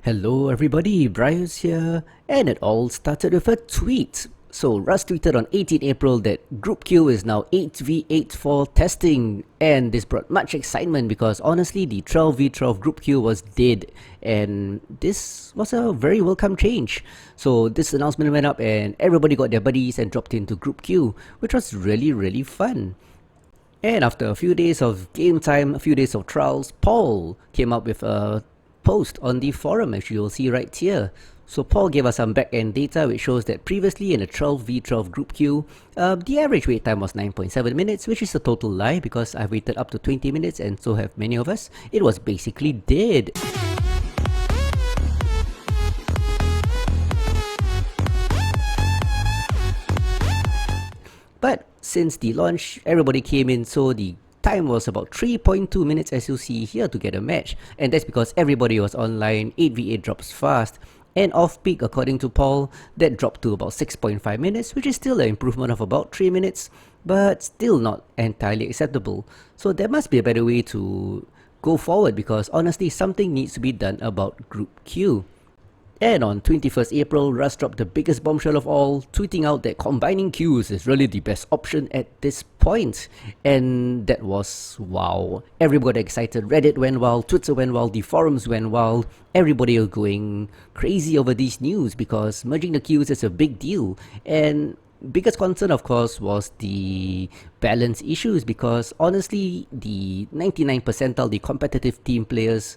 Hello everybody, Bryce here, and it all started with a tweet. So Russ tweeted on 18 April that Group Q is now 8v8 for testing, and this brought much excitement because honestly the 12v12 Group Q was dead, and this was a very welcome change. So this announcement went up and everybody got their buddies and dropped into Group Q, which was really fun. And after a few days of game time, a few days of trials, Paul came up with a post on the forum, as you'll see right here. So Paul gave us some back-end data which shows that previously in the 12v12 group queue, the average wait time was 9.7 minutes, which is a total lie because I've waited up to 20 minutes and so have many of us. It was basically dead. But since the launch, everybody came in, so the time was about 3.2 minutes as you see here to get a match, and that's because everybody was online. 8v8 drops fast, and off-peak, according to Paul, that dropped to about 6.5 minutes, which is still an improvement of about 3 minutes, but still not entirely acceptable. So there must be a better way to go forward because honestly something needs to be done about Group Q. And on 21st April, Russ dropped the biggest bombshell of all, tweeting out that combining queues is really the best option at this point. And that was wow. Everybody got excited, Reddit went wild, Twitter went wild, the forums went wild. Everybody was going crazy over these news because merging the queues is a big deal. And biggest concern of course was the balance issues because honestly the 99 percentile, the competitive team players,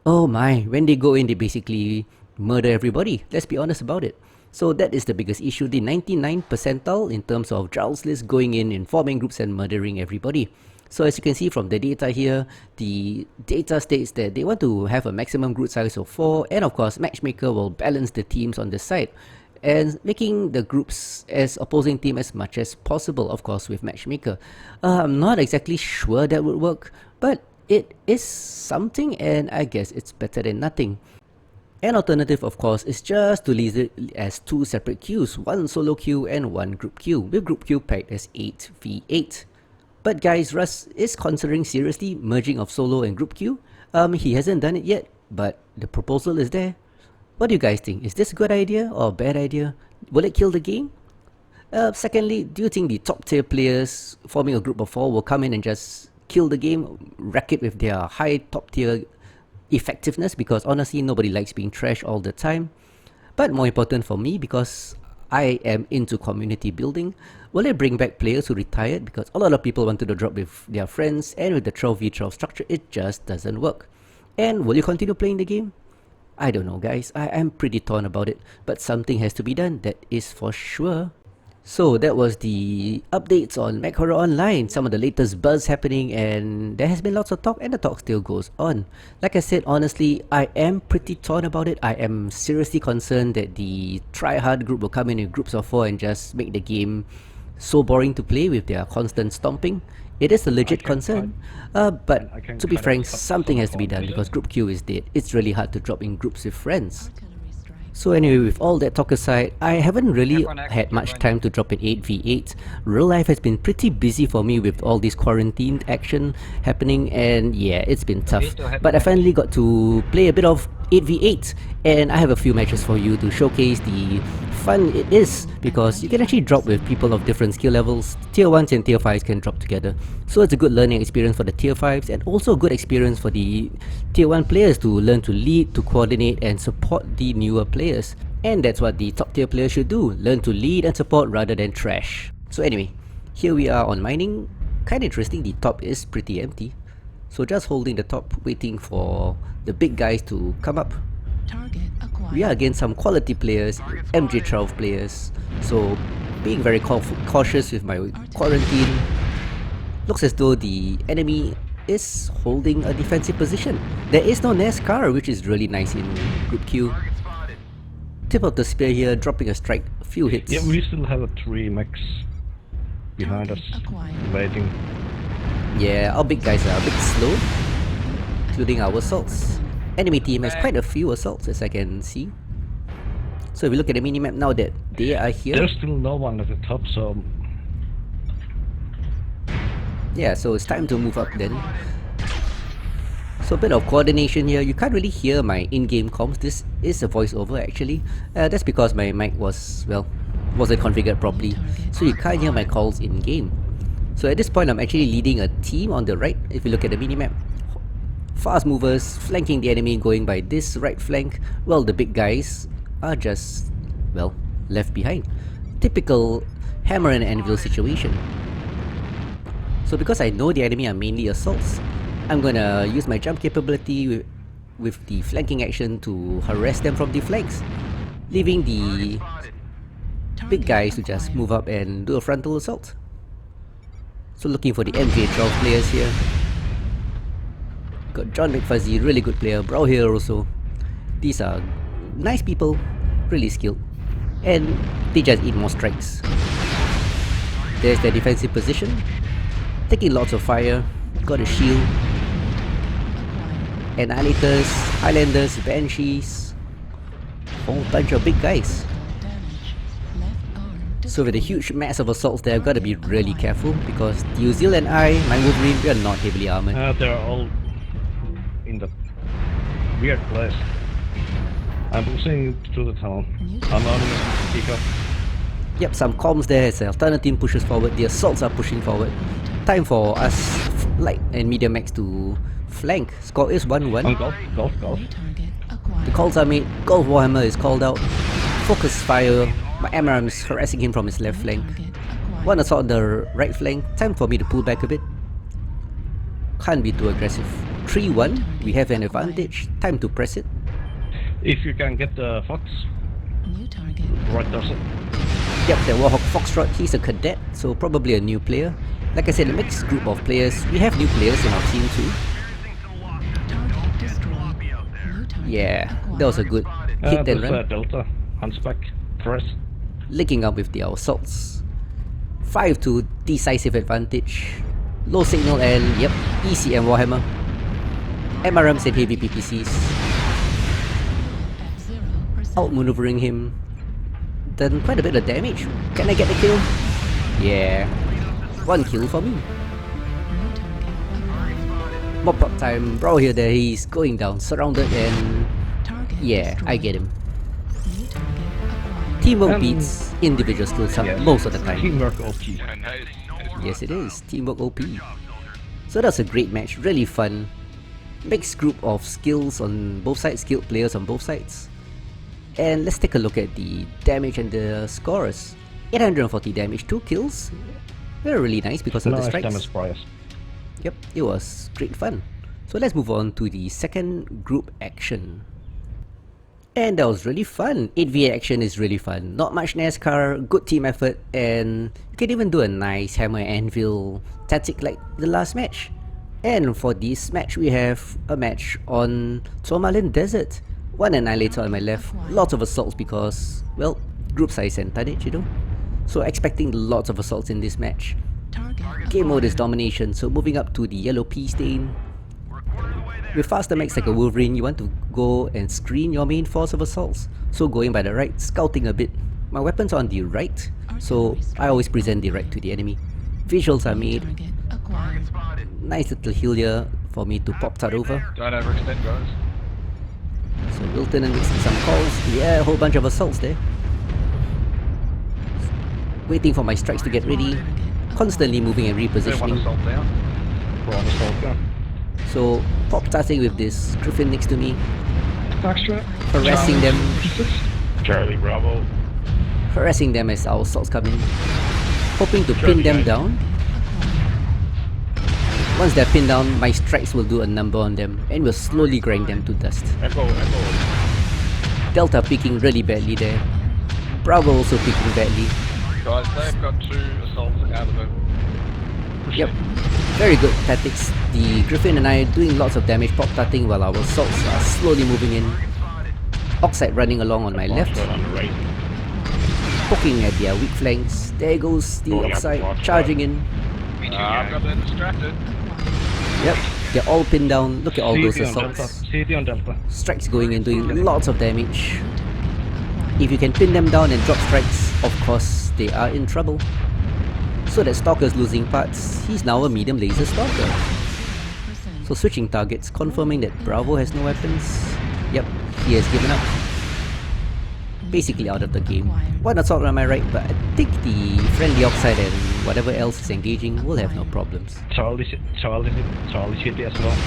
oh my, when they go in they basically murder everybody. Let's be honest about it. So that is the biggest issue, the 99 percentile in terms of Giles list going in forming groups and murdering everybody. So as you can see from the data here, the data states that they want to have a maximum group size of 4, and of course Matchmaker will balance the teams on the side and making the groups as opposing team as much as possible, of course with Matchmaker. I'm not exactly sure that would work, but it is something, and I guess it's better than nothing. An alternative of course is just to leave it as two separate queues, one solo queue and one group queue, with group queue pegged as 8v8. But guys, Russ is considering seriously merging of solo and group queue. He hasn't done it yet, but the proposal is there. What do you guys think? Is this a good idea or a bad idea? Will it kill the game? Secondly, do you think the top tier players forming a group of 4 will come in and just kill the game, wreck it with their high top tier effectiveness? Because honestly nobody likes being trashed all the time. But more important for me, because I am into community building, will it bring back players who retired? Because a lot of people wanted to drop with their friends, and with the 12v12 structure it just doesn't work. And will you continue playing the game? I don't know guys, I am pretty torn about it, but something has to be done, that is for sure. So that was the updates on Mech Horror Online, some of the latest buzz happening, and there has been lots of talk and the talk still goes on. Like I said, honestly, I am pretty torn about it. I am seriously concerned that the try-hard group will come in groups of 4 and just make the game so boring to play with their constant stomping. It is a legit concern, but to be frank, something has to be done because Group Q is dead. It's really hard to drop in groups with friends. So anyway, with all that talk aside, I haven't really had much time to drop in 8v8. Real life has been pretty busy for me with all this quarantined action happening, and yeah, it's been tough. But I finally got to play a bit of 8v8, and I have a few matches for you to showcase the fun it is, because you can actually drop with people of different skill levels. Tier 1s and Tier 5s can drop together. So it's a good learning experience for the Tier 5s, and also a good experience for the Tier 1 players to learn to lead, to coordinate and support the newer players. And that's what the top tier players should do, learn to lead and support rather than trash. So anyway, here we are on mining. Kinda interesting, the top is pretty empty. So just holding the top, waiting for the big guys to come up. We are against some quality players, MJ12 players, so being very cautious with my quarantine. Looks as though the enemy is holding a defensive position. There is no NASCAR, which is really nice in Group Q. Tip of the spear here, dropping a strike, a few hits. Yeah, we still have a 3 mechs behind us, waiting. Yeah, our big guys are a bit slow, including our assaults. Enemy team has quite a few assaults as I can see. So if we look at the minimap now that they are here. There's still no one at the top, so... Yeah, so it's time to move up then. So a bit of coordination here. You can't really hear my in-game comms. This is a voiceover actually. That's because my mic wasn't configured properly. So you can't hear my calls in-game. So at this point I'm actually leading a team on the right. If you look at the minimap, fast movers flanking the enemy going by this right flank, while the big guys are just, well, left behind. Typical hammer and anvil situation. So because I know the enemy are mainly assaults, I'm gonna use my jump capability with the flanking action to harass them from the flanks, leaving the big guys to just move up and do a frontal assault. So looking for the MJ12 players here. Got John McFuzzy, really good player, Brow here also. These are nice people, really skilled, and they just eat more strikes. There's their defensive position, taking lots of fire, got a shield. Annihilators, Highlanders, Banshees, whole bunch of big guys. So with a huge mass of assaults there, I've got to be really careful because Teozeal and my Wolverine, we are not heavily armored. They're all in the weird place. I'm pushing to the town. I'm on the pick up. Yep, some comms there as the alternate team pushes forward, the assaults are pushing forward. Time for us, light and medium max to flank. Score is 1-1. On golf. The calls are made, Golf Warhammer is called out. Focus fire, my MRM is harassing him from his left flank. One assault on the right flank, time for me to pull back a bit. Can't be too aggressive. 3-1, we have an advantage, time to press it. If you can get the fox, right does it. Yep, the Warhawk Foxtrot, he's a cadet, so probably a new player. Like I said, a mixed group of players. We have new players in our team too. Yeah, that was a good hit and run. Delta, Hunchback, press. Linking up with the assaults. 5-2, decisive advantage. Low signal and, yep, ECM Warhammer. MRMs and heavy PPCs. Outmaneuvering him. Done quite a bit of damage. Can I get the kill? Yeah. 1 kill for me. Mop up time. Bro here there, he's going down, surrounded and... yeah, I get him. Teamwork beats individual skills up most of the time. Teamwork OP. Yes it is, teamwork OP. So that's a great match, really fun. Mixed group of skills on both sides, skilled players on both sides. And let's take a look at the damage and the scores. 840 damage, 2 kills. They're really nice because of the strikes. Damage price. Yep, it was great fun. So let's move on to the second group action. And that was really fun. 8v8 action is really fun. Not much NASCAR, good team effort, and you can even do a nice hammer anvil tactic like the last match. And for this match, we have a match on Tourmaline Desert. One annihilator on my left, lots of assaults because, well, group size and tonnage, you know. So expecting lots of assaults in this match. Game mode is domination, so moving up to the yellow pea stain. With faster max like a Wolverine, you want to go and screen your main force of assaults. So going by the right, scouting a bit. My weapons are on the right, so I always present the right to the enemy. Visuals are made. Nice little heal here for me to pop that over. Don't overextend, guys. So Wilton and mixing some calls. Yeah, a whole bunch of assaults there. Waiting for my strikes to get ready. Constantly moving and One repositioning. assault down. One assault down. So pop starting with this Griffin next to me. Extra. Harassing them. Charlie Bravo. Harassing them as our assaults come in. Hoping to pin them down. Once they're pinned down, my strikes will do a number on them and will slowly grind them to dust. Echo. Delta peeking really badly there. Bravo also peeking badly. Guys, they've got 2 assaults out of it. Yep, very good tactics. The Griffin and I are doing lots of damage pop-tarting while our assaults are slowly moving in. Oxide running along on my left, On the right. poking at their weak flanks. There goes the Oxide charging in. I've got them distracted. Yep, they're all pinned down. Look at all those CT on Delta. assaults. CT on Delta. Strikes going in, doing lots of damage. If you can pin them down and drop strikes, of course they are in trouble. So that Stalker's losing parts. He's now a medium laser Stalker. So switching targets, confirming that Bravo has no weapons. Yep, he has given up. Basically out of the game. One assault on my right, but I think the friendly Oxide and whatever else is engaging will have no problems. Charlie City as well.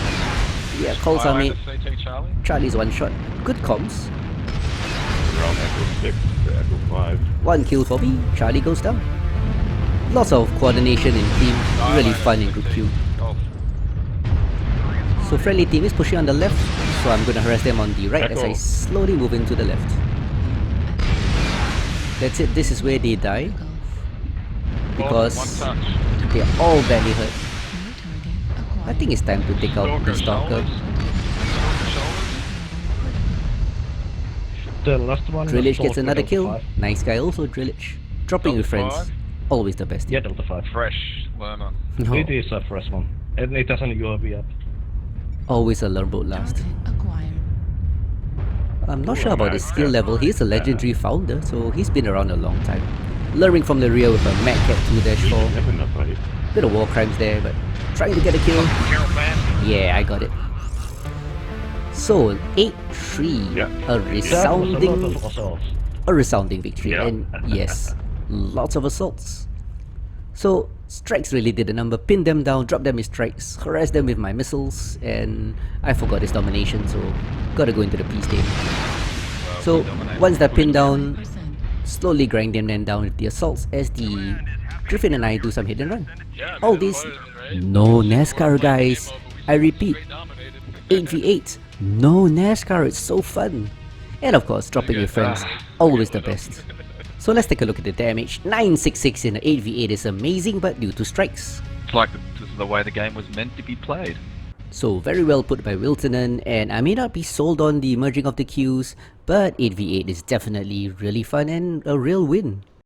Yeah, calls are made. CT Charlie. Charlie's one shot. Good comms. Around Echo 6 to Echo 5. One kill for me. Charlie goes down. Lots of coordination in team. Really fun in group queue. Golf. So friendly team is pushing on the left. So I'm gonna harass them on the right as I Echo. slowly move into the left. That's it. This is where they die. Because One touch. they're all badly hurt. I think it's time to take out the Stalker. Shoulders. Stalker shoulders. The last one. Drillich was gets Delta another kill. 5. Nice guy also, Drillich. Dropping with Delta friends. 5. Always the best. Yeah, Delta 5. Fresh learner. No, It is a fresh one. And it doesn't UAV up. always a learn boat last. I'm not sure about his skill level. He's a legendary founder, so he's been around a long time. Luring from the rear with a Mad Cat 2-4. Never enough fight. Bit of war crimes there, but trying to get a kill. Carol man. Yeah, I got it. So 8-3, Yeah. a That was a lot resounding, of assaults. victory, Yeah. and yes, lots of assaults. So strikes really did the number. Pin them down, drop them with strikes, harass them with my missiles, and I forgot his domination, so gotta go into the P stage. So once they're pinned down, slowly grind them then down with the assaults as the Griffin and I do some hit and run. Yeah, All man, this, boys, right? no NASCAR guys. I repeat, Dominated. 8v8, no NASCAR, it's so fun. And of course, dropping with friends, always the best. So let's take a look at the damage. 966 in an 8v8 is amazing, but due to strikes. It's like this is the way the game was meant to be played. So very well put by Wiltonen, and I may not be sold on the merging of the queues, but 8v8 is definitely really fun and a real win.